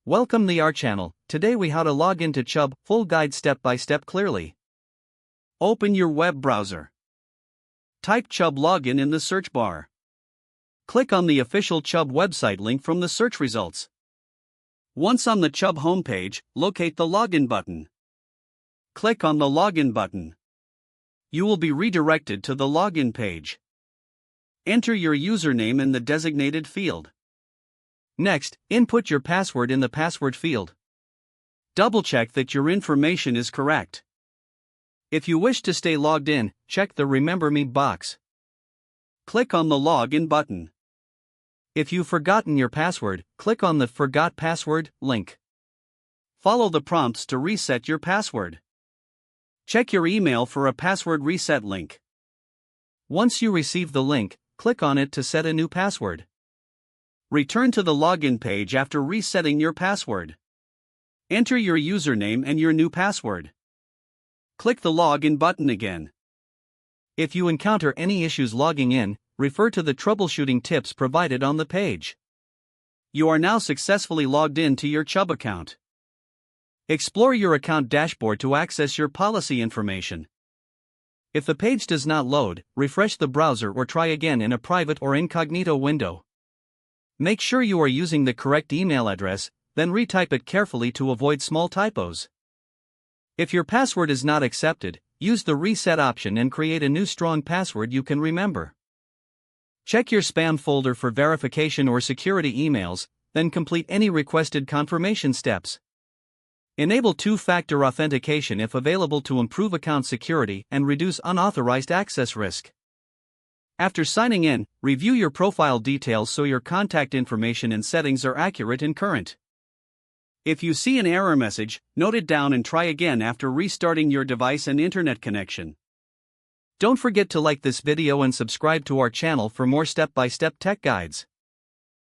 Welcome to our channel. Today we how to log into Chubb, full guide step by step clearly. Open your web browser. Type Chubb login in the search bar. Click on the official Chubb website link from the search results. Once on the Chubb homepage, locate the login button. Click on the login button. You will be redirected to the login page. Enter your username in the designated field. Next, input your password in the password field. Double-check that your information is correct. If you wish to stay logged in, check the Remember Me box. Click on the Login button. If you've forgotten your password, click on the Forgot Password link. Follow the prompts to reset your password. Check your email for a password reset link. Once you receive the link, click on it to set a new password. Return to the login page after resetting your password. Enter your username and your new password. Click the Login button again. If you encounter any issues logging in, refer to the troubleshooting tips provided on the page. You are now successfully logged in to your Chubb account. Explore your account dashboard to access your policy information. If the page does not load, refresh the browser or try again in a private or incognito window. Make sure you are using the correct email address, then retype it carefully to avoid small typos. If your password is not accepted, use the reset option and create a new strong password you can remember. Check your spam folder for verification or security emails, then complete any requested confirmation steps. Enable two-factor authentication if available to improve account security and reduce unauthorized access risk. After signing in, review your profile details so your contact information and settings are accurate and current. If you see an error message, note it down and try again after restarting your device and internet connection. Don't forget to like this video and subscribe to our channel for more step-by-step tech guides.